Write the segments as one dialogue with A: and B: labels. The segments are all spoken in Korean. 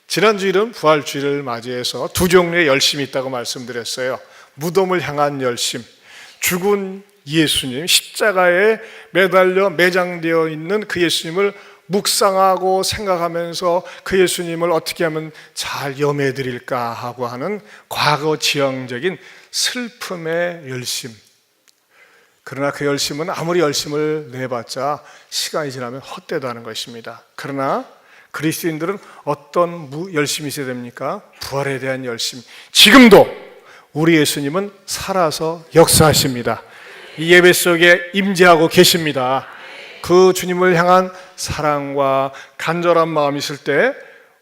A: 지난주일은 부활주일을 맞이해서 두 종류의 열심이 있다고 말씀드렸어요. 무덤을 향한 열심, 죽은 예수님, 십자가에 매달려 매장되어 있는 그 예수님을 묵상하고 생각하면서 그 예수님을 어떻게 하면 잘 염해드릴까 하고 하는 과거 지향적인 슬픔의 열심. 그러나 그 열심은 아무리 열심을 내봤자 시간이 지나면 헛되다는 것입니다. 그러나 그리스도인들은 어떤 열심이 있어야 됩니까? 부활에 대한 열심. 지금도 우리 예수님은 살아서 역사하십니다. 이 예배 속에 임재하고 계십니다. 그 주님을 향한 사랑과 간절한 마음이 있을 때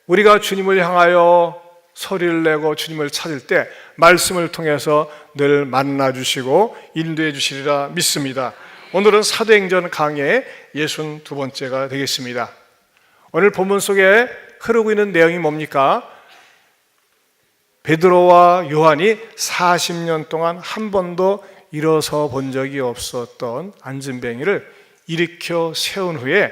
A: 우리가 주님을 향하여 소리를 내고 주님을 찾을 때 말씀을 통해서 늘 만나주시고 인도해 주시리라 믿습니다. 오늘은 사도행전 강의 62번째가 되겠습니다. 오늘 본문 속에 흐르고 있는 내용이 뭡니까? 베드로와 요한이 40년 동안 한 번도 일어서 본 적이 없었던 안진뱅이를 일으켜 세운 후에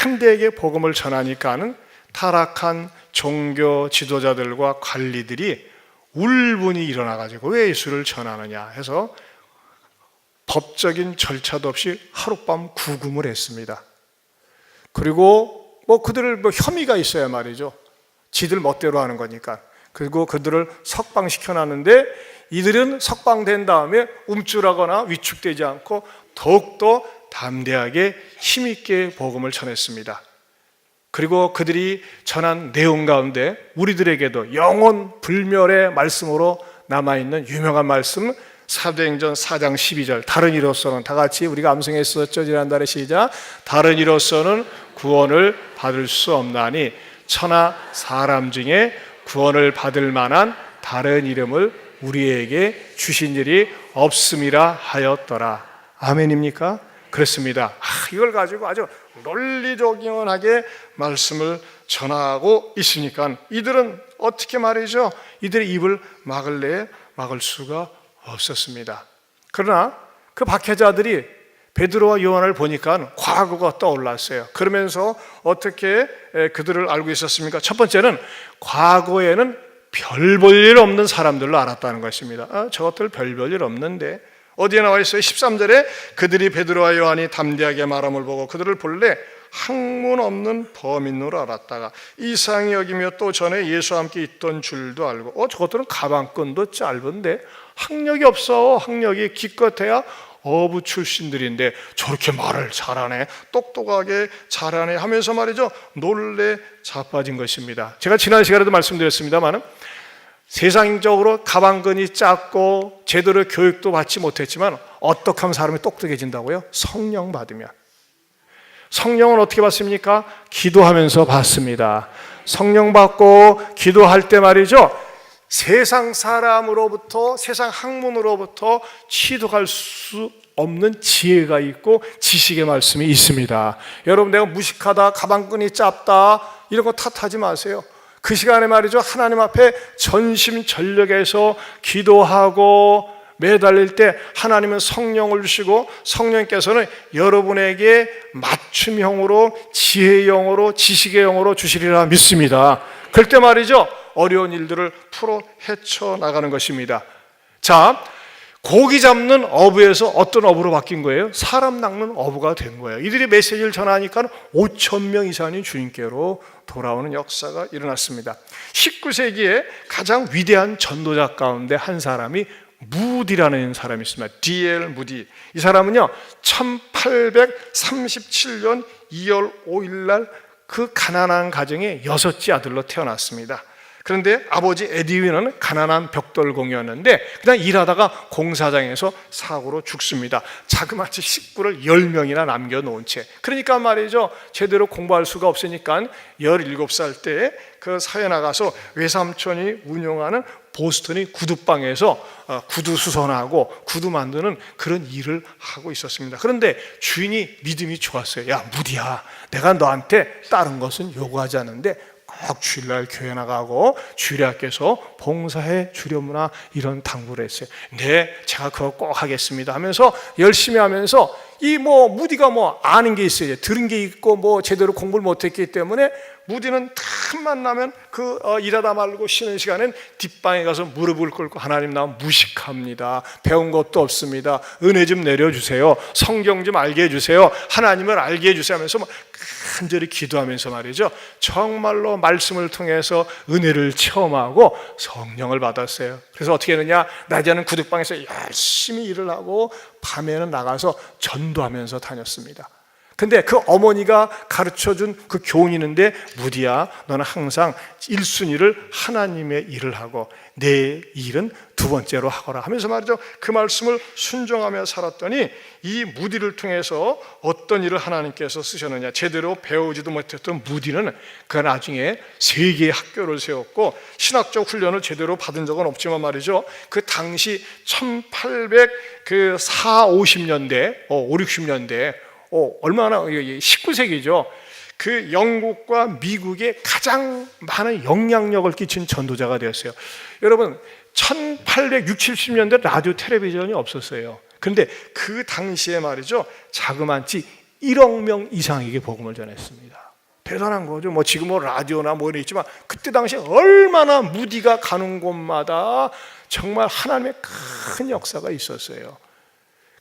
A: 한대에게 복음을 전하니까는 타락한 종교 지도자들과 관리들이 울분이 일어나가지고 왜 예수를 전하느냐 해서 법적인 절차도 없이 하룻밤 구금을 했습니다. 그리고 그들을 혐의가 있어야 말이죠. 지들 멋대로 하는 거니까. 그리고 그들을 석방시켜놨는데 이들은 석방된 다음에 움찔하거나 위축되지 않고 더욱더 담대하게 힘있게 복음을 전했습니다. 그리고 그들이 전한 내용 가운데 우리들에게도 영원 불멸의 말씀으로 남아있는 유명한 말씀, 사도행전 4장 12절, 다른 이로서는, 다 같이 우리가 암송했었죠. 지난달에 시작. 다른 이로서는 구원을 받을 수 없나니 천하 사람 중에 구원을 받을 만한 다른 이름을 우리에게 주신 일이 없음이라 하였더라. 아멘입니까? 그렇습니다. 이걸 가지고 아주 논리적인하게 말씀을 전하고 있으니까 이들은 어떻게 말이죠? 이들의 입을 막을 수가 없었습니다. 그러나 그 박해자들이 베드로와 요한을 보니까 과거가 떠올랐어요. 그러면서 어떻게 그들을 알고 있었습니까? 첫 번째는 과거에는 별 볼 일 없는 사람들로 알았다는 것입니다. 저것들 별 볼 일 없는데 어디에 나와 있어요? 13절에 그들이 베드로와 요한이 담대하게 말함을 보고 그들을 본래 학문 없는 범인으로 알았다가 이상히 여기며 또 전에 예수와 함께 있던 줄도 알고 저것들은 가방끈도 짧은데 학력이 없어. 학력이 기껏해야 어부 출신들인데 저렇게 말을 잘하네, 똑똑하게 잘하네 하면서 말이죠, 놀래 자빠진 것입니다. 제가 지난 시간에도 말씀드렸습니다만 세상적으로 가방끈이 작고 제대로 교육도 받지 못했지만 어떻게 하면 사람이 똑똑해진다고요? 성령 받으면. 성령은 어떻게 받습니까? 기도하면서 받습니다. 성령 받고 기도할 때 말이죠, 세상 사람으로부터, 세상 학문으로부터 취득할 수 없는 지혜가 있고 지식의 말씀이 있습니다. 여러분, 내가 무식하다, 가방끈이 짧다 이런 거 탓하지 마세요. 그 시간에 말이죠, 하나님 앞에 전심전력해서 기도하고 매달릴 때 하나님은 성령을 주시고 성령께서는 여러분에게 맞춤형으로, 지혜형으로, 지식의 영으로 주시리라 믿습니다. 그럴 때 말이죠, 어려운 일들을 풀어 헤쳐나가는 것입니다. 자, 고기 잡는 어부에서 어떤 어부로 바뀐 거예요? 사람 낚는 어부가 된 거예요. 이들이 메시지를 전하니까 5,000명 이상이 주님께로 돌아오는 역사가 일어났습니다. 19세기에 가장 위대한 전도자 가운데 한 사람이 무디라는 사람이 있습니다. D.L. 무디. 이 사람은요, 1837년 2월 5일 날 그 가난한 가정의 6째 아들로 태어났습니다. 그런데 아버지 에디윈은 가난한 벽돌공이었는데 그냥 일하다가 공사장에서 사고로 죽습니다. 자그마치 식구를 10명이나 남겨놓은 채. 그러니까 말이죠, 제대로 공부할 수가 없으니까 17살 때 그 사회 나가서 외삼촌이 운영하는 보스턴의 구두방에서 구두 수선하고 구두 만드는 그런 일을 하고 있었습니다. 그런데 주인이 믿음이 좋았어요. 야, 무디야, 내가 너한테 다른 것은 요구하지 않는데 꼭 주일날 교회 나가고 주일학교에서 봉사해 주려무나 이런 당부를 했어요. 네, 제가 그거 꼭 하겠습니다 하면서 열심히 하면서 이 무디가 아는 게 있어요. 들은 게 있고 제대로 공부를 못했기 때문에 무디는 다 틈만 나면 일하다 말고 쉬는 시간엔 뒷방에 가서 무릎을 꿇고 하나님 나 무식합니다. 배운 것도 없습니다. 은혜 좀 내려주세요. 성경 좀 알게 해주세요. 하나님을 알게 해주세요 하면서 간절히 기도하면서 말이죠. 정말로 말씀을 통해서 은혜를 체험하고 성령을 받았어요. 그래서 어떻게 했느냐? 낮에는 구둑방에서 열심히 일을 하고 밤에는 나가서 전도하면서 다녔습니다. 근데 그 어머니가 가르쳐준 그 교훈이 있는데, 무디야 너는 항상 1순위를 하나님의 일을 하고 내 일은 두 번째로 하거라 하면서 말이죠. 그 말씀을 순종하며 살았더니 이 무디를 통해서 어떤 일을 하나님께서 쓰셨느냐, 제대로 배우지도 못했던 무디는 그 나중에 세계의 학교를 세웠고 신학적 훈련을 제대로 받은 적은 없지만 말이죠, 그 당시 1850년대 5, 60년대 얼마나 19세기죠. 그 영국과 미국에 가장 많은 영향력을 끼친 전도자가 되었어요. 여러분 1860, 70년대 라디오 텔레비전이 없었어요. 그런데 그 당시에 말이죠, 자그마치 1억 명 이상에게 복음을 전했습니다. 대단한 거죠. 지금 라디오나 이런 있지만 그때 당시에 얼마나 무디가 가는 곳마다 정말 하나님의 큰 역사가 있었어요.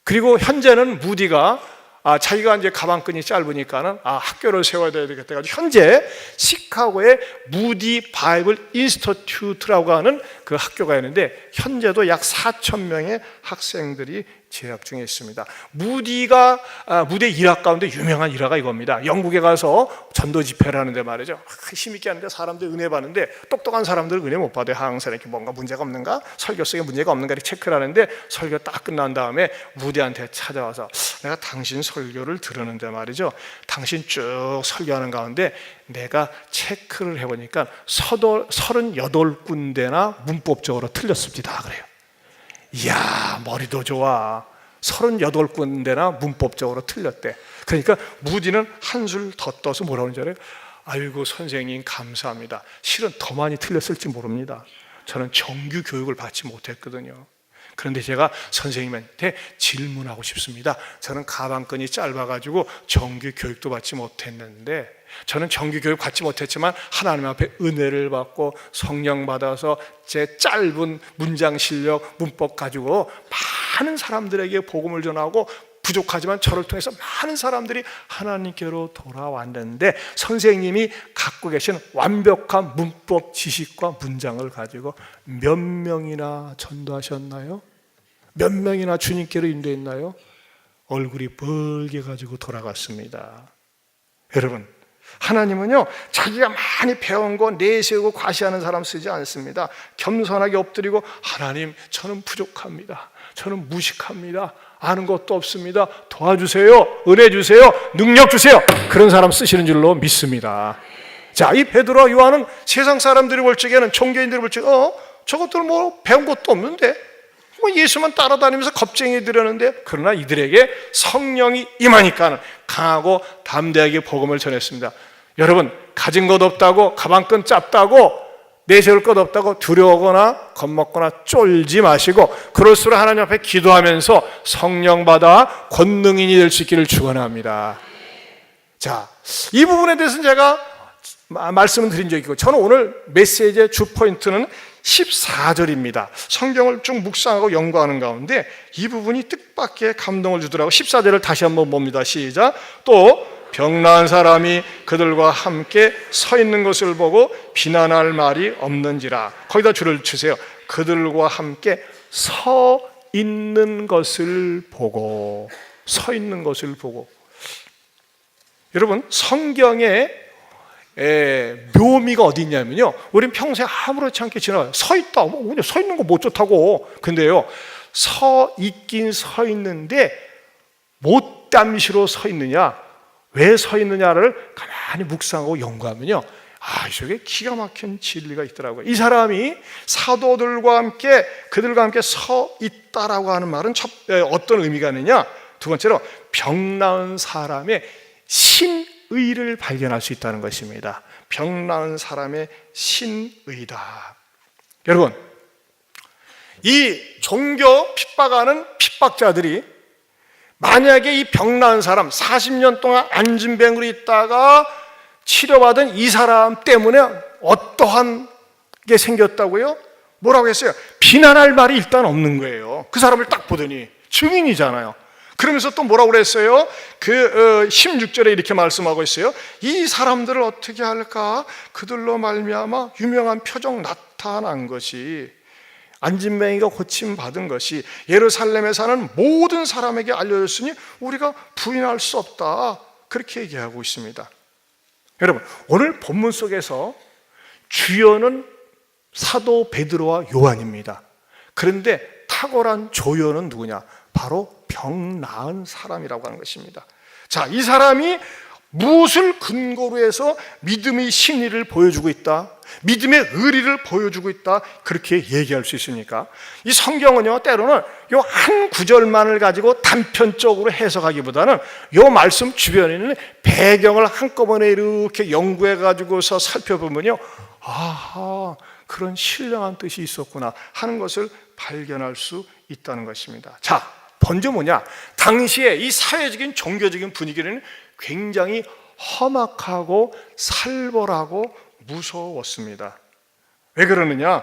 A: 그리고 현재는 무디가 자기가 이제 가방끈이 짧으니까는 학교를 세워야 되겠다 해가지고 현재 시카고의 무디 바이블 인스티튜트라고 하는 그 학교가 있는데 현재도 약 4,000명의 학생들이 재학 중에 있습니다. 무디의 일화 가운데 유명한 일화가 이겁니다. 영국에 가서 전도 집회를 하는데 말이죠, 힘있게 하는데 사람들 은혜 받는데 똑똑한 사람들은 은혜 못 받아요. 항상 이렇게 뭔가 문제가 없는가, 설교 속에 문제가 없는가 이렇게 체크를 하는데, 설교 딱 끝난 다음에 무디한테 찾아와서 내가 당신 설교를 들었는데 말이죠, 당신 쭉 설교하는 가운데 내가 체크를 해보니까 38군데나 문법적으로 틀렸습니다 그래요. 이야, 머리도 좋아. 38군데나 문법적으로 틀렸대. 그러니까 무디는 한술 더 떠서 뭐라고 하는 줄 알아요? 아이고 선생님 감사합니다. 실은 더 많이 틀렸을지 모릅니다. 저는 정규 교육을 받지 못했거든요. 그런데 제가 선생님한테 질문하고 싶습니다. 저는 가방끈이 짧아가지고 정규 교육도 받지 못했는데, 저는 정규 교육 받지 못했지만 하나님 앞에 은혜를 받고 성령 받아서 제 짧은 문장 실력, 문법 가지고 많은 사람들에게 복음을 전하고 부족하지만 저를 통해서 많은 사람들이 하나님께로 돌아왔는데, 선생님이 갖고 계신 완벽한 문법 지식과 문장을 가지고 몇 명이나 전도하셨나요? 몇 명이나 주님께로 인도했나요? 얼굴이 벌게 가지고 돌아갔습니다. 여러분, 하나님은요 자기가 많이 배운 거 내세우고 과시하는 사람 쓰지 않습니다. 겸손하게 엎드리고 하나님 저는 부족합니다. 저는 무식합니다. 아는 것도 없습니다. 도와주세요. 은혜 주세요. 능력 주세요. 그런 사람 쓰시는 줄로 믿습니다. 자, 이 베드로와 요한은 세상 사람들이 볼 적에는, 종교인들이 볼 적에 저것들 배운 것도 없는데 예수만 따라다니면서 겁쟁이 들였는데, 그러나 이들에게 성령이 임하니까 강하고 담대하게 복음을 전했습니다. 여러분, 가진 것 없다고, 가방끈 짧다고, 내세울 것 없다고 두려워하거나 겁먹거나 쫄지 마시고, 그럴수록 하나님 앞에 기도하면서 성령 받아 권능인이 될 수 있기를 축원합니다. 자, 이 부분에 대해서는 제가 말씀을 드린 적이 있고, 저는 오늘 메시지의 주 포인트는 14절입니다. 성경을 쭉 묵상하고 연구하는 가운데 이 부분이 뜻밖의 감동을 주더라고요. 14절을 다시 한번 봅니다. 시작. 또 병나은 사람이 그들과 함께 서 있는 것을 보고 비난할 말이 없는지라. 거기다 줄을 치세요. 그들과 함께 서 있는 것을 보고, 서 있는 것을 보고. 여러분, 성경에 묘미가 어디 있냐면요, 우린 평생 아무렇지 않게 지나가요. 서 있다, 그냥 서 있는 거 못 좋다고. 근데요, 서 있긴 서 있는데 못담시로 서 있느냐, 왜 서 있느냐를 가만히 묵상하고 연구하면요, 이쪽에 기가 막힌 진리가 있더라고요. 이 사람이 사도들과 함께, 그들과 함께 서 있다라고 하는 말은 어떤 의미가 있느냐, 두 번째로 병 나은 사람의 신의를 발견할 수 있다는 것입니다. 병 나은 사람의 신의다. 여러분, 이 종교 핍박하는 핍박자들이 만약에 이 병 나은 사람 40년 동안 안진뱅으로 있다가 치료받은 이 사람 때문에 어떠한 게 생겼다고요? 뭐라고 했어요? 비난할 말이 일단 없는 거예요. 그 사람을 딱 보더니 증인이잖아요. 그러면서 또 뭐라고 그랬어요? 16절에 이렇게 말씀하고 있어요. 이 사람들을 어떻게 할까? 그들로 말미암아 유명한 표적 나타난 것이, 안진뱅이가 고침받은 것이 예루살렘에 사는 모든 사람에게 알려졌으니 우리가 부인할 수 없다. 그렇게 얘기하고 있습니다. 여러분, 오늘 본문 속에서 주연은 사도 베드로와 요한입니다. 그런데 탁월한 조연은 누구냐? 바로 병 나은 사람이라고 하는 것입니다. 자, 이 사람이 무엇을 근거로 해서 믿음의 신의를 보여주고 있다, 믿음의 의리를 보여주고 있다, 그렇게 얘기할 수 있습니까? 이 성경은요, 때로는 요 한 구절만을 가지고 단편적으로 해석하기보다는 요 말씀 주변에 있는 배경을 한꺼번에 이렇게 연구해 가지고서 살펴보면요, 아하, 그런 신령한 뜻이 있었구나 하는 것을 발견할 수 있다는 것입니다. 자, 먼저 뭐냐? 당시에 이 사회적인 종교적인 분위기는 굉장히 험악하고 살벌하고 무서웠습니다. 왜 그러느냐?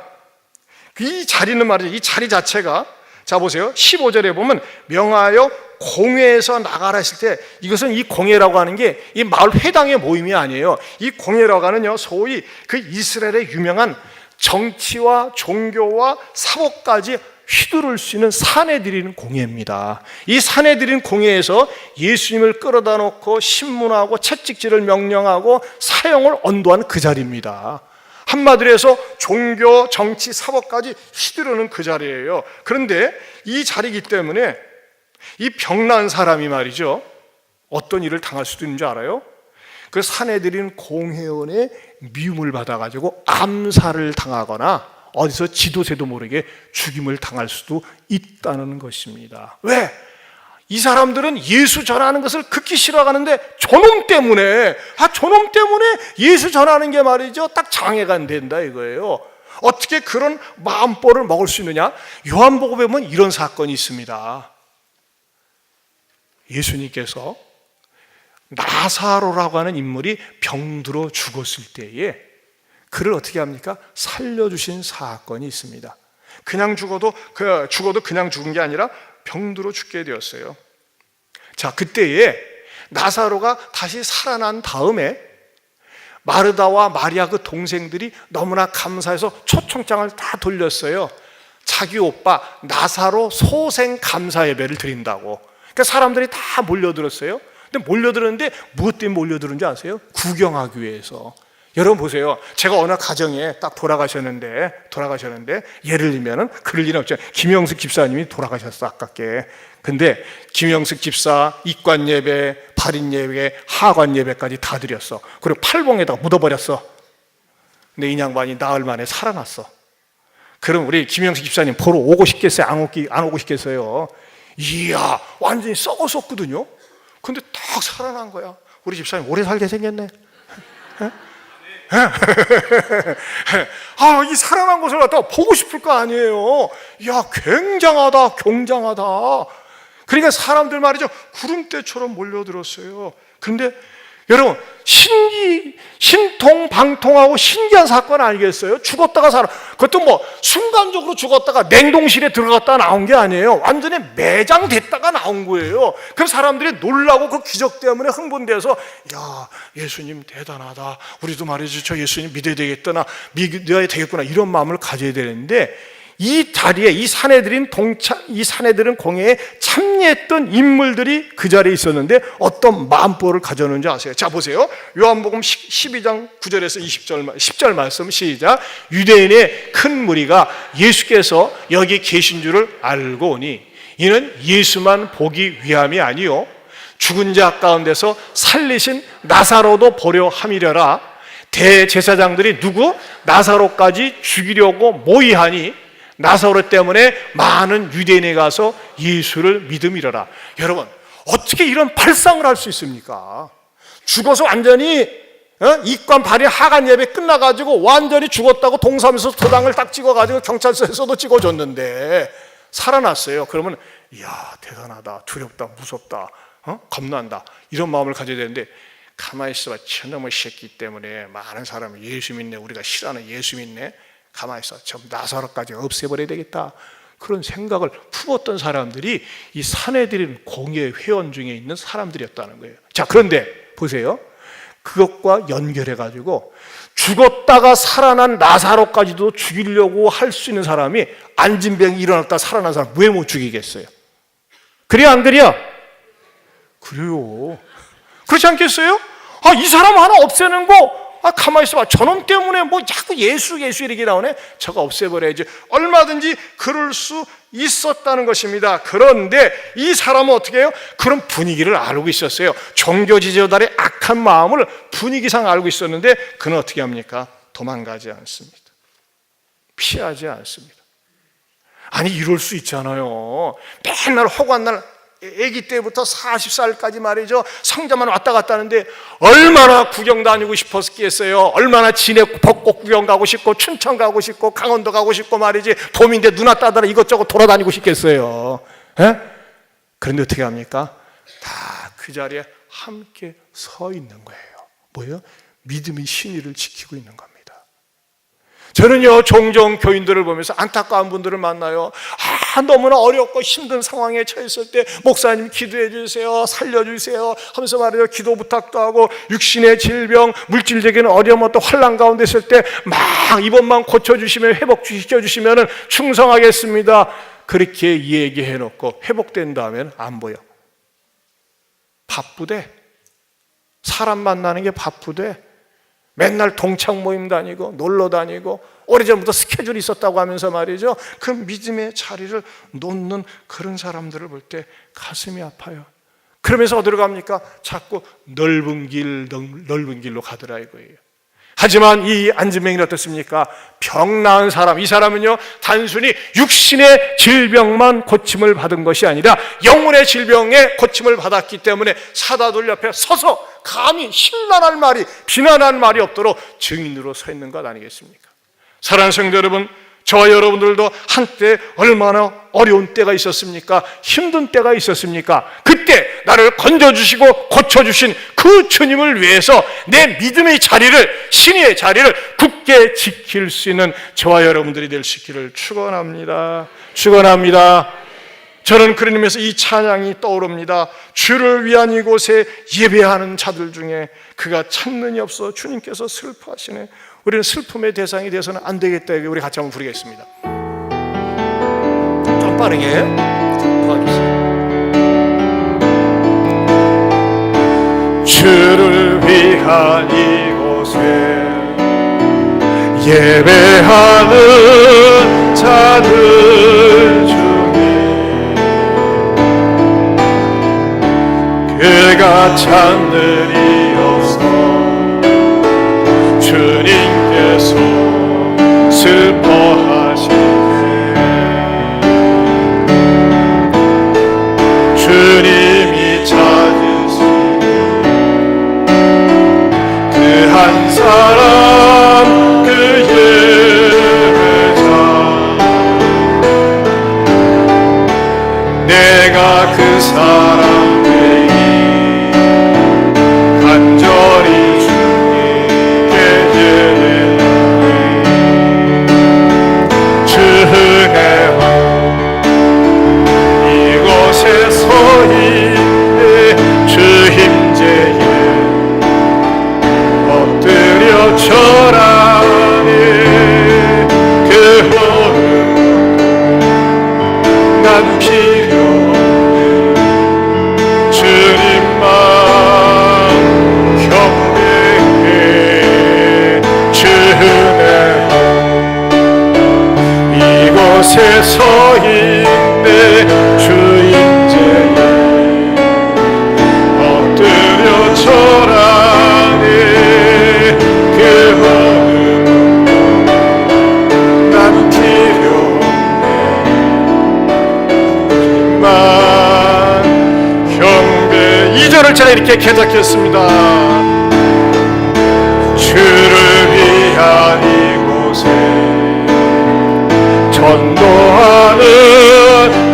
A: 이 자리는 말이죠, 이 자리 자체가, 자 보세요, 15절에 보면 명하여 공회에서 나가라 했을 때, 이것은 이 공회라고 하는 게 이 마을 회당의 모임이 아니에요. 이 공회라고 하는요, 소위 그 이스라엘의 유명한 정치와 종교와 사법까지 휘두를 수 있는 사내들인 공회입니다. 이 사내들인 공회에서 예수님을 끌어다 놓고 신문하고 채찍질을 명령하고 사형을 언도한 그 자리입니다. 한마디로 해서 종교, 정치, 사법까지 휘두르는 그 자리예요. 그런데 이 자리이기 때문에 이 병난 사람이 말이죠, 어떤 일을 당할 수도 있는 줄 알아요? 그 사내들인 공회원의 미움을 받아가지고 암살을 당하거나 어디서 지도새도 모르게 죽임을 당할 수도 있다는 것입니다. 왜? 이 사람들은 예수 전하는 것을 극히 싫어하는데 저놈 때문에 예수 전하는 게 말이죠, 딱 장애가 안 된다 이거예요. 어떻게 그런 마음벌을 먹을 수 있느냐? 요한복음에 보면 이런 사건이 있습니다. 예수님께서 나사로라고 하는 인물이 병들어 죽었을 때에 그를 어떻게 합니까? 살려주신 사건이 있습니다. 그냥 죽어도 그냥 죽은 게 아니라 병들어 죽게 되었어요. 자, 그때에 나사로가 다시 살아난 다음에 마르다와 마리아 그 동생들이 너무나 감사해서 초청장을 다 돌렸어요. 자기 오빠 나사로 소생 감사 예배를 드린다고. 그러니까 사람들이 다 몰려들었어요. 근데 몰려들었는데 무엇 때문에 몰려들은지 아세요? 구경하기 위해서. 여러분 보세요. 제가 어느 가정에 딱 돌아가셨는데 예를 들면은 그럴 일은 없죠. 김영숙 집사님이 돌아가셨어, 아깝게. 근데 김영숙 집사 입관 예배, 발인 예배, 하관 예배까지 다 드렸어. 그리고 팔봉에다가 묻어버렸어. 근데 이 양반이 나흘 만에 살아났어. 그럼 우리 김영숙 집사님 보러 오고 싶겠어요? 안 오고 싶겠어요? 이야, 완전히 썩었었거든요. 근데 딱 살아난 거야. 우리 집사님 오래 살게 생겼네. 이 살아난 것을 갖다가 보고 싶을 거 아니에요. 야, 굉장하다, 경장하다. 그러니까 사람들 말이죠, 구름대처럼 몰려들었어요. 그런데 여러분, 신통방통하고 신기한 사건 아니겠어요? 죽었다가 그것도 뭐 순간적으로 죽었다가 냉동실에 들어갔다가 나온 게 아니에요. 완전히 매장됐다가 나온 거예요. 그럼 사람들이 놀라고 그 기적 때문에 흥분돼서, 야, 예수님 대단하다, 우리도 말이죠, 저 예수님 믿어야 되겠구나 이런 마음을 가져야 되는데, 이 자리에 이 사내들은 공회에 참여했던 인물들이 그 자리에 있었는데 어떤 마음법을 가져오는지 아세요? 자 보세요. 요한복음 12장 9절에서 10절 말씀 시작. 유대인의 큰 무리가 예수께서 여기 계신 줄을 알고 오니 이는 예수만 보기 위함이 아니요 죽은 자 가운데서 살리신 나사로도 보려 함이려라. 대제사장들이 누구? 나사로까지 죽이려고 모의하니 나사로 때문에 많은 유대인에 가서 예수를 믿음이라라. 여러분, 어떻게 이런 발상을 할 수 있습니까? 죽어서 완전히 입관 발인 하간 예배 끝나가지고 완전히 죽었다고 동사무소 도장을 딱 찍어가지고 경찰서에서도 찍어줬는데 살아났어요. 그러면 이야, 대단하다, 두렵다, 무섭다, 겁난다, 이런 마음을 가져야 되는데, 가만히 있어봐. 저놈의 새끼 때문에 많은 사람이 예수 믿네, 우리가 싫어하는 예수 믿네, 가만히 있어, 좀 나사로까지 없애버려야 되겠다, 그런 생각을 품었던 사람들이 이 사내들인 공예 회원 중에 있는 사람들이었다는 거예요. 자, 그런데 보세요. 그것과 연결해 가지고 죽었다가 살아난 나사로까지도 죽이려고 할 수 있는 사람이 앉은 병이 일어났다 살아난 사람 왜 못 죽이겠어요? 그래요, 안 그래요? 그래요. 그렇지 않겠어요? 이 사람 하나 없애는 거, 가만히 있어봐. 저놈 때문에 뭐 자꾸 예수 이렇게 나오네. 저거 없애버려야지. 얼마든지 그럴 수 있었다는 것입니다. 그런데 이 사람은 어떻게 해요? 그런 분위기를 알고 있었어요. 종교 지도자들의 악한 마음을 분위기상 알고 있었는데 그는 어떻게 합니까? 도망가지 않습니다. 피하지 않습니다. 아니, 이럴 수 있잖아요. 맨날 허구한 날, 아기 때부터 40살까지 말이죠, 성자만 왔다 갔다 하는데 얼마나 구경 다니고 싶었겠어요. 얼마나 진해 벚꽃 구경 가고 싶고 춘천 가고 싶고 강원도 가고 싶고 말이지, 봄인데 누나 따더라 이것저것 돌아다니고 싶겠어요. 에? 그런데 어떻게 합니까? 다 그 자리에 함께 서 있는 거예요. 뭐예요? 믿음의 신의를 지키고 있는 겁니다. 저는요, 종종 교인들을 보면서 안타까운 분들을 만나요. 너무나 어렵고 힘든 상황에 처했을 때 목사님 기도해 주세요, 살려주세요 하면서 말이죠, 기도 부탁도 하고, 육신의 질병, 물질적인 어려움, 또 환난 가운데 있을 때 막 이번만 고쳐주시면, 회복시켜주시면 충성하겠습니다. 그렇게 얘기해 놓고 회복된 다음에는 안 보여. 바쁘대. 사람 만나는 게 바쁘대. 맨날 동창 모임 다니고 놀러 다니고 오래전부터 스케줄이 있었다고 하면서 말이죠, 그 믿음의 자리를 놓는 그런 사람들을 볼 때 가슴이 아파요. 그러면서 어디로 갑니까? 자꾸 넓은 길로 가더라 이거예요. 하지만 이 안진뱅이는 어떻습니까? 병 나은 사람, 이 사람은요, 단순히 육신의 질병만 고침을 받은 것이 아니라 영혼의 질병에 고침을 받았기 때문에 사도들 옆에 서서 감히 신랄할 말이, 비난할 말이 없도록 증인으로 서 있는 것 아니겠습니까? 사랑하는 성도 여러분, 저와 여러분들도 한때 얼마나 어려운 때가 있었습니까? 힘든 때가 있었습니까? 그때 나를 건져주시고 고쳐주신 그 주님을 위해서 내 믿음의 자리를, 신의 자리를 굳게 지킬 수 있는 저와 여러분들이 될 수 있기를 축원합니다. 축원합니다. 저는 그런 의미에서 이 찬양이 떠오릅니다. 주를 위한 이곳에 예배하는 자들 중에 그가 찾는이 없어 주님께서 슬퍼하시네. 우리는 슬픔의 대상이 되어서는 안 되겠다. 우리 같이 한번 부르겠습니다. 좀 빠르게 도와주세요. 주를 위한 이곳에 예배하는 자들 중에 그가 찾는 이 없어 주님께서 슬퍼하시네. 주님이 찾으신 그 한 사람, 그 예배자, 내가 그 사람 외에 간절히 주님께 주은혜와 이곳에 서 있네. 주 임재에 엎드려 절하네. 그 호흡 난 필요 없네. 주님만 경배해. 주 은혜 이곳에 서 있네. 주 임재에 엎드려 절하네. 그 호흡 난 필요 없네. 만 경배. 2절을 제가 이렇게 개작했습니다. 주를 위한 이곳에 전도하는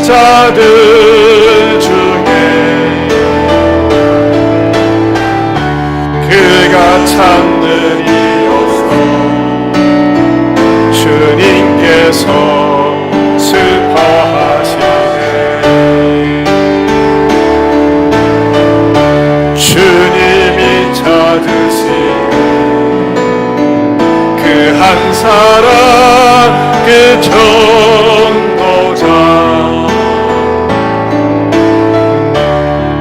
A: 자들 중에 한 사람 그 전도자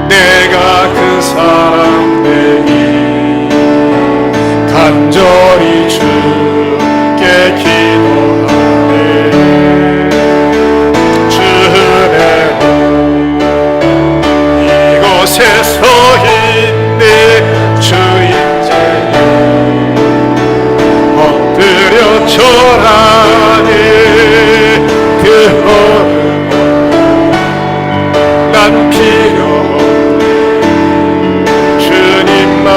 A: 내가 그 사람 되니 간절히 주께 기도하네 주는 이곳에 서 있네 주인자여 엎드려 절하네 그 어른 난 필요 없네 주님만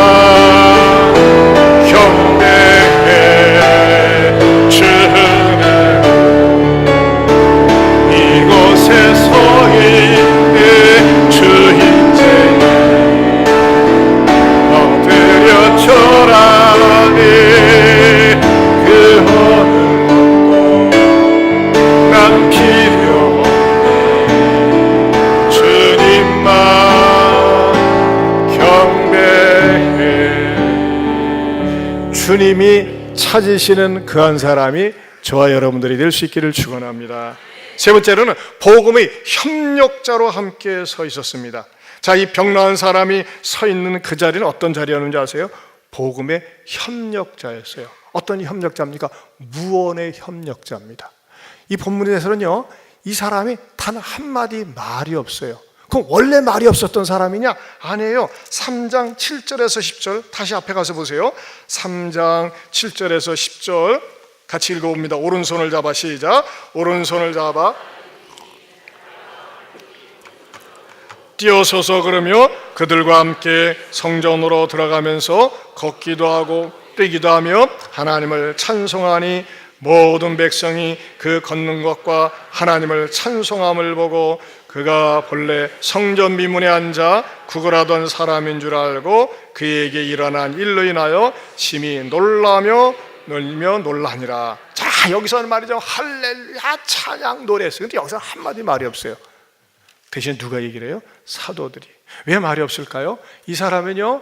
A: 경배해 주는 이곳에 서 있네 주인자여 엎드려 절하네 그 어느 것도 난 필요 없네 주님만 경배해. 주님이 찾으시는 그 한 사람이 저와 여러분들이 될 수 있기를 축원합니다. 세 번째로는 복음의 협력자로 함께 서 있었습니다. 자, 이 병나은 사람이 서 있는 그 자리는 어떤 자리였는지 아세요? 복음의 협력자였어요. 어떤 협력자입니까? 무언의 협력자입니다. 이 본문에서는요, 이 사람이 단 한마디 말이 없어요. 그럼 원래 말이 없었던 사람이냐? 아니에요. 3장 7절에서 10절 다시 앞에 가서 보세요. 3장 7절에서 10절 같이 읽어봅니다. 오른손을 잡아 시작. 오른손을 잡아 뛰어서서 그러며 그들과 함께 성전으로 들어가면서 걷기도 하고 뛰기도 하며 하나님을 찬송하니 모든 백성이 그 걷는 것과 하나님을 찬송함을 보고 그가 본래 성전 미문에 앉아 구걸하던 사람인 줄 알고 그에게 일어난 일로 인하여 심히 놀라며 놀라니라. 자, 여기서는 말이죠, 할렐루야 찬양 노래했어요. 근데 여기서 한마디 말이 없어요. 대신 누가 얘기를 해요? 사도들이. 왜 말이 없을까요? 이 사람은요,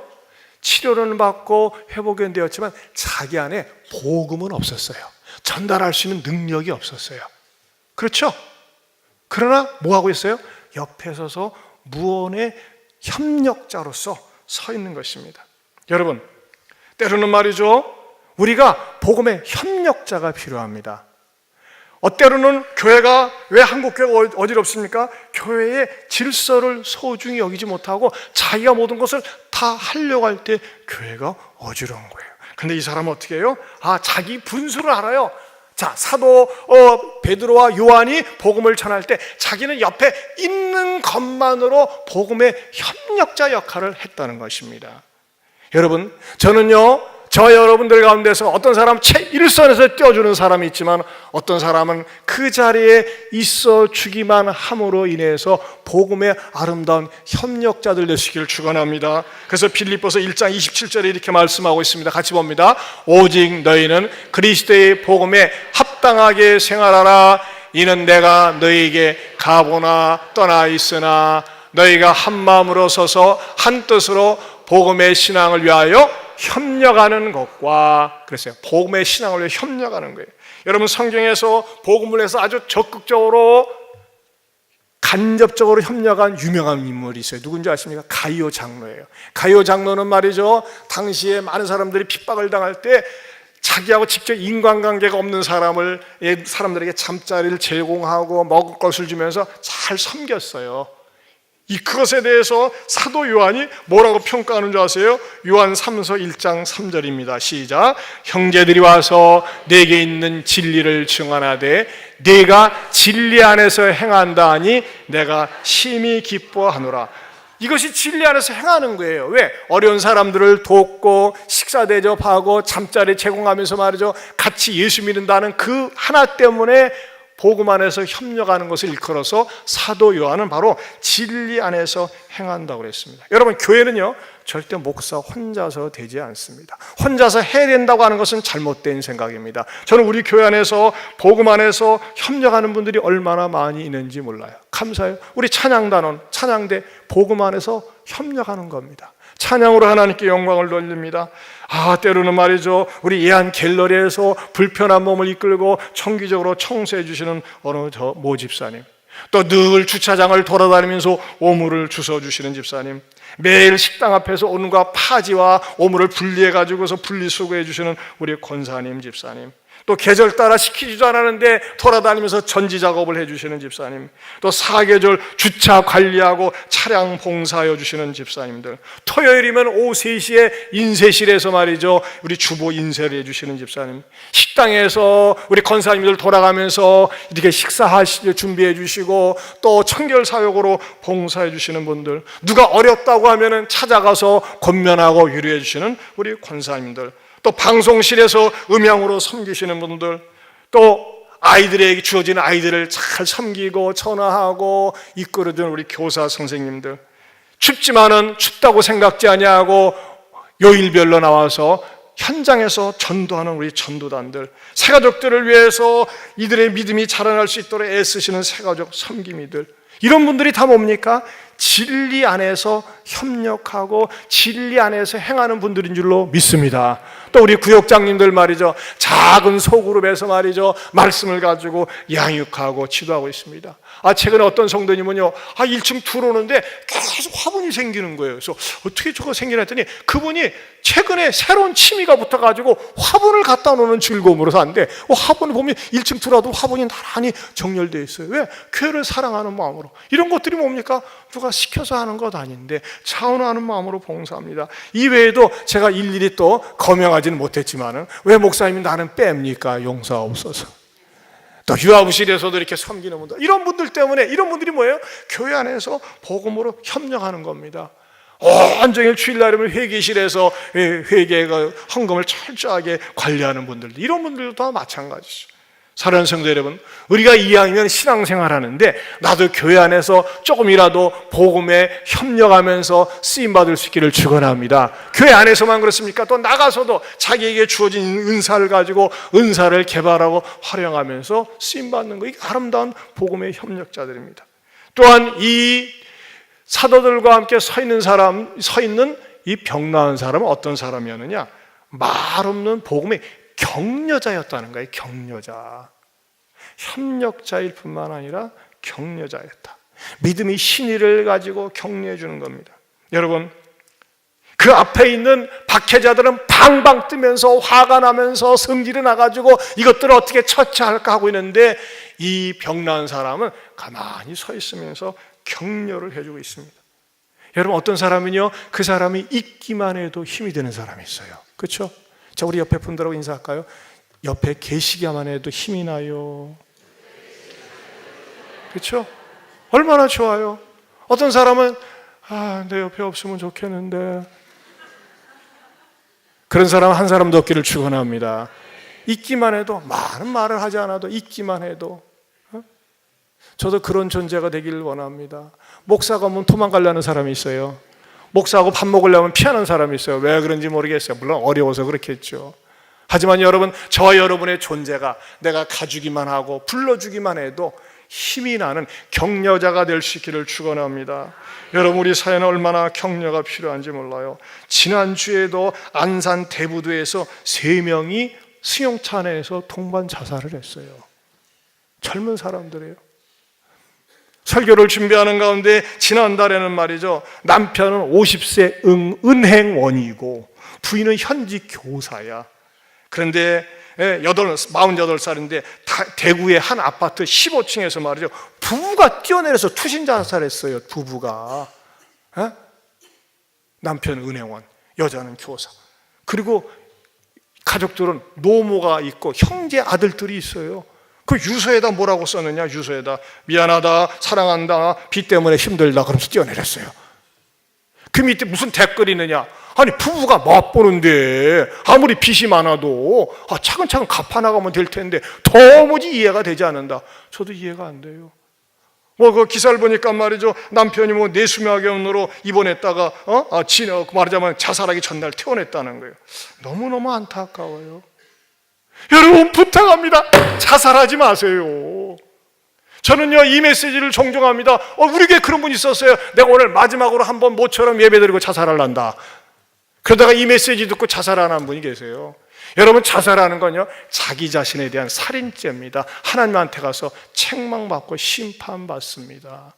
A: 치료는 받고 회복은 되었지만 자기 안에 복음은 없었어요. 전달할 수 있는 능력이 없었어요. 그렇죠? 그러나 뭐 하고 있어요? 옆에 서서 무언의 협력자로서 서 있는 것입니다. 여러분, 때로는 말이죠, 우리가 복음의 협력자가 필요합니다. 때로는 교회가, 왜 한국 교회가 어지럽습니까? 교회의 질서를 소중히 여기지 못하고 자기가 모든 것을 다 하려고 할 때 교회가 어지러운 거예요. 근데 이 사람은 어떻게 해요? 자기 분수를 알아요. 자, 사도 베드로와 요한이 복음을 전할 때 자기는 옆에 있는 것만으로 복음의 협력자 역할을 했다는 것입니다. 여러분, 저는요, 저 여러분들 가운데서 어떤 사람은 최일선에서 뛰어주는 사람이 있지만 어떤 사람은 그 자리에 있어 주기만 함으로 인해서 복음의 아름다운 협력자들 되시기를 축원합니다. 그래서 빌립보서 1장 27절에 이렇게 말씀하고 있습니다. 같이 봅니다. 오직 너희는 그리스도의 복음에 합당하게 생활하라. 이는 내가 너희에게 가보나 떠나 있으나 너희가 한 마음으로 서서 한 뜻으로 복음의 신앙을 위하여 협력하는 것과, 그랬어요. 복음의 신앙을 위해 협력하는 거예요. 여러분, 성경에서 복음을 해서 아주 적극적으로 간접적으로 협력한 유명한 인물이 있어요. 누군지 아십니까? 가이오 장로예요. 가이오 장로는 말이죠, 당시에 많은 사람들이 핍박을 당할 때 자기하고 직접 인간관계가 없는 사람들에게 잠자리를 제공하고 먹을 것을 주면서 잘 섬겼어요. 그것에 대해서 사도 요한이 뭐라고 평가하는 줄 아세요? 요한 3서 1장 3절입니다. 시작. 형제들이 와서 내게 있는 진리를 증언하되 네가 진리 안에서 행한다 하니 내가 심히 기뻐하노라. 이것이 진리 안에서 행하는 거예요. 왜? 어려운 사람들을 돕고 식사 대접하고 잠자리 제공하면서 말이죠, 같이 예수 믿는다는 그 하나 때문에 복음 안에서 협력하는 것을 일컬어서 사도 요한은 바로 진리 안에서 행한다고 그랬습니다. 여러분, 교회는요 절대 목사 혼자서 되지 않습니다. 혼자서 해야 된다고 하는 것은 잘못된 생각입니다. 저는 우리 교회 안에서 복음 안에서 협력하는 분들이 얼마나 많이 있는지 몰라요. 감사해요. 우리 찬양단원, 찬양대 복음 안에서 협력하는 겁니다. 찬양으로 하나님께 영광을 돌립니다. 때로는 말이죠, 우리 예한 갤러리에서 불편한 몸을 이끌고 정기적으로 청소해 주시는 어느 저 모 집사님, 또 늘 주차장을 돌아다니면서 오물을 주워 주시는 집사님, 매일 식당 앞에서 온갖 파지와 오물을 분리해 가지고서 분리수거해 주시는 우리 권사님 집사님, 또 계절 따라 시키지도 않았는데 돌아다니면서 전지 작업을 해주시는 집사님, 또 사계절 주차 관리하고 차량 봉사해 주시는 집사님들, 토요일이면 오후 3시에 인쇄실에서 말이죠, 우리 주보 인쇄를 해주시는 집사님, 식당에서 우리 권사님들 돌아가면서 이렇게 식사하시 준비해 주시고 또 청결 사역으로 봉사해 주시는 분들, 누가 어렵다고 하면은 찾아가서 권면하고 위로해 주시는 우리 권사님들, 또 방송실에서 음향으로 섬기시는 분들, 또 아이들에게 주어진 아이들을 잘 섬기고 전화하고 이끌어주는 우리 교사 선생님들, 춥지만은 춥다고 생각지 아니하고 요일별로 나와서 현장에서 전도하는 우리 전도단들, 새가족들을 위해서 이들의 믿음이 자라날 수 있도록 애쓰시는 새가족 섬김이들, 이런 분들이 다 뭡니까? 진리 안에서 협력하고 진리 안에서 행하는 분들인 줄로 믿습니다. 또 우리 구역장님들 말이죠, 작은 소그룹에서 말이죠, 말씀을 가지고 양육하고 지도하고 있습니다. 최근에 어떤 성도님은요, 1층 들어오는데 계속 화분이 생기는 거예요. 그래서 어떻게 저거 생기나 했더니 그분이 최근에 새로운 취미가 붙어가지고 화분을 갖다 놓는 즐거움으로 사는데, 화분을 보면 1층 들어와도 화분이 나란히 정렬되어 있어요. 왜? 교회를 사랑하는 마음으로. 이런 것들이 뭡니까? 누가 시켜서 하는 것 아닌데 차원하는 마음으로 봉사합니다. 이외에도 제가 일일이 또 거명하지는 못했지만은, 왜 목사님이 나는 뺍니까? 용서하옵소서. 또 유아부실에서도 이렇게 섬기는 분들, 이런 분들 때문에, 이런 분들이 뭐예요? 교회 안에서 복음으로 협력하는 겁니다. 온종일 주일날이면 회계실에서 회계가 헌금을 철저하게 관리하는 분들도, 이런 분들도 다 마찬가지죠. 사랑하는 성도 여러분, 우리가 이왕이면 신앙생활 하는데 나도 교회 안에서 조금이라도 복음에 협력하면서 쓰임받을 수 있기를 축원합니다. 교회 안에서만 그렇습니까? 또 나가서도 자기에게 주어진 은사를 가지고 은사를 개발하고 활용하면서 쓰임받는 거, 이게 아름다운 복음의 협력자들입니다. 또한 이 사도들과 함께 서 있는 이 병 나은 사람은 어떤 사람이었느냐? 말 없는 복음의 격려자였다는 거예요. 격려자. 협력자일 뿐만 아니라 격려자였다. 믿음의 신의를 가지고 격려해 주는 겁니다. 여러분, 그 앞에 있는 박해자들은 방방 뜨면서 화가 나면서 성질이 나가지고 이것들을 어떻게 처치할까 하고 있는데, 이 병 나은 사람은 가만히 서 있으면서 격려를 해주고 있습니다. 여러분, 어떤 사람은요, 그 사람이 있기만 해도 힘이 되는 사람이 있어요. 그렇죠? 자, 우리 옆에 분들하고 인사할까요? 옆에 계시기만 해도 힘이 나요. 그렇죠? 얼마나 좋아요. 어떤 사람은 내 옆에 없으면 좋겠는데, 그런 사람 한 사람도 없기를 축원합니다. 있기만 해도, 많은 말을 하지 않아도 있기만 해도. 저도 그런 존재가 되기를 원합니다. 목사가 오면 도망가려는 사람이 있어요. 목사하고 밥 먹으려면 피하는 사람이 있어요. 왜 그런지 모르겠어요. 물론 어려워서 그렇겠죠. 하지만 여러분, 저와 여러분의 존재가 내가 가주기만 하고 불러주기만 해도 힘이 나는 격려자가 될 수 있기를 축원합니다. 여러분, 우리 사회는 얼마나 격려가 필요한지 몰라요. 지난주에도 안산 대부도에서 3명이 승용차 안에서 동반 자살을 했어요. 젊은 사람들이에요. 설교를 준비하는 가운데 지난달에는 말이죠, 남편은 50세 은행원이고 부인은 현직 교사야. 그런데 48살인데 대구의 한 아파트 15층에서 말이죠, 부부가 뛰어내려서 투신 자살했어요. 부부가. 남편은 은행원, 여자는 교사. 그리고 가족들은 노모가 있고 형제 아들들이 있어요. 그 유서에다 뭐라고 썼느냐? 유서에다 미안하다, 사랑한다, 빚 때문에 힘들다 그러면서 뛰어내렸어요. 그 밑에 무슨 댓글이 있느냐? 아니, 부부가 맛보는데 아무리 빚이 많아도 차근차근 갚아나가면 될 텐데 도무지 이해가 되지 않는다. 저도 이해가 안 돼요. 그 기사를 보니까 말이죠, 남편이 뇌수막염으로 입원했다가 말하자면 자살하기 전날 퇴원했다는 거예요. 너무너무 안타까워요. 여러분, 부탁합니다. 자살하지 마세요. 저는요 이 메시지를 존경합니다. 우리 교회 그런 분이 있었어요. 내가 오늘 마지막으로 한번 모처럼 예배드리고 자살을 한다. 그러다가 이 메시지 듣고 자살하는 분이 계세요. 여러분, 자살하는 건요 자기 자신에 대한 살인죄입니다. 하나님한테 가서 책망받고 심판받습니다.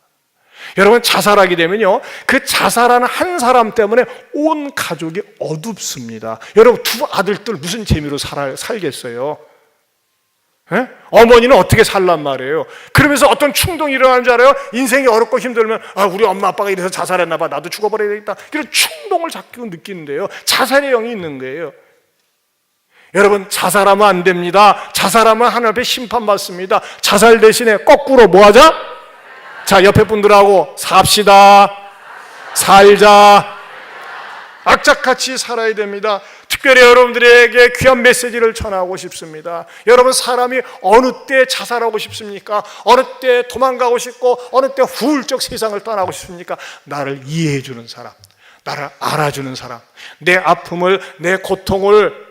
A: 여러분, 자살하게 되면요 그 자살하는 한 사람 때문에 온 가족이 어둡습니다. 여러분, 두 아들들 무슨 재미로 살겠어요? 예? 어머니는 어떻게 살란 말이에요? 그러면서 어떤 충동이 일어나는 줄 알아요? 인생이 어렵고 힘들면 우리 엄마 아빠가 이래서 자살했나 봐, 나도 죽어버려야 되겠다, 이런 충동을 자꾸 느끼는데요 자살의 영이 있는 거예요. 여러분, 자살하면 안 됩니다. 자살하면 하나님 앞에 심판받습니다. 자살 대신에 거꾸로 뭐 하자? 자, 옆에 분들하고 삽시다, 살자, 악착같이 살아야 됩니다. 특별히 여러분들에게 귀한 메시지를 전하고 싶습니다. 여러분, 사람이 어느 때 자살하고 싶습니까? 어느 때 도망가고 싶고 어느 때 후울적 세상을 떠나고 싶습니까? 나를 이해해 주는 사람, 나를 알아주는 사람, 내 아픔을, 내 고통을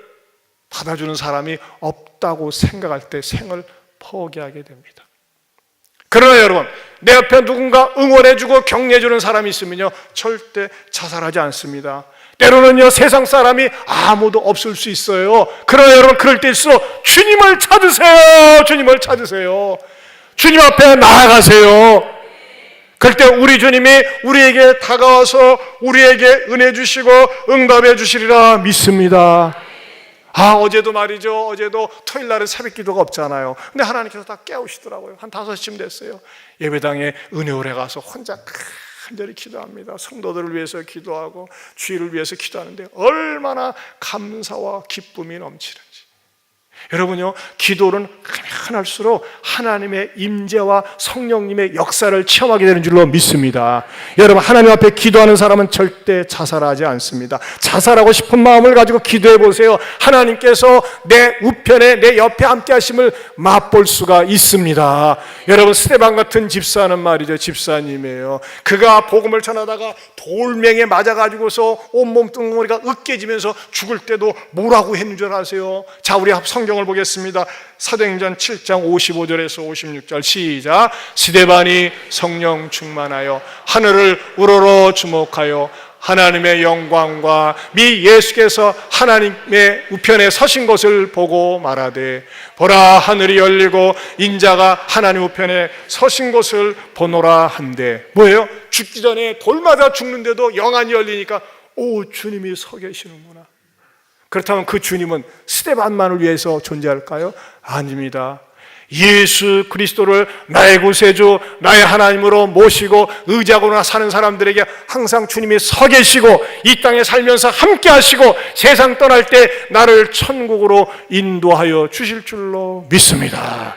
A: 받아주는 사람이 없다고 생각할 때 생을 포기하게 됩니다. 그러나 여러분, 내 옆에 누군가 응원해주고 격려해주는 사람이 있으면요 절대 자살하지 않습니다. 때로는요 세상 사람이 아무도 없을 수 있어요. 그러나 여러분, 그럴 때일수록 주님을 찾으세요. 주님을 찾으세요. 주님 앞에 나아가세요. 그럴 때 우리 주님이 우리에게 다가와서 우리에게 은혜 주시고 응답해 주시리라 믿습니다. 어제도 말이죠. 어제도 토요일 날은 새벽 기도가 없잖아요. 근데 하나님께서 다 깨우시더라고요. 한 5시쯤 됐어요. 예배당에 은혜홀에 가서 혼자 간절히 기도합니다. 성도들을 위해서 기도하고 주의를 위해서 기도하는데 얼마나 감사와 기쁨이 넘치는지. 여러분요, 기도는 하면 할수록 하나님의 임재와 성령님의 역사를 체험하게 되는 줄로 믿습니다. 여러분, 하나님 앞에 기도하는 사람은 절대 자살하지 않습니다. 자살하고 싶은 마음을 가지고 기도해 보세요. 하나님께서 내 우편에, 내 옆에 함께 하심을 맛볼 수가 있습니다. 여러분, 스데반 같은 집사는 말이죠, 집사님이에요. 그가 복음을 전하다가 돌멩이에 맞아가지고서 온몸 뚱머리가 으깨지면서 죽을 때도 뭐라고 했는 줄 아세요? 자, 우리 성경을 보겠습니다. 사도행전 7장 55절에서 56절 시작. 스데반이 성령 충만하여 하늘을 우러러 주목하여 하나님의 영광과 미 예수께서 하나님의 우편에 서신 것을 보고 말하되, 보라, 하늘이 열리고 인자가 하나님 우편에 서신 것을 보노라 한데, 뭐예요? 죽기 전에 돌 맞아 죽는데도 영안이 열리니까 주님이 서 계시는구나. 그렇다면 그 주님은 스데반만을 위해서 존재할까요? 아닙니다. 예수 그리스도를 나의 구세주, 나의 하나님으로 모시고 의지하고 사는 사람들에게 항상 주님이 서 계시고 이 땅에 살면서 함께 하시고 세상 떠날 때 나를 천국으로 인도하여 주실 줄로 믿습니다.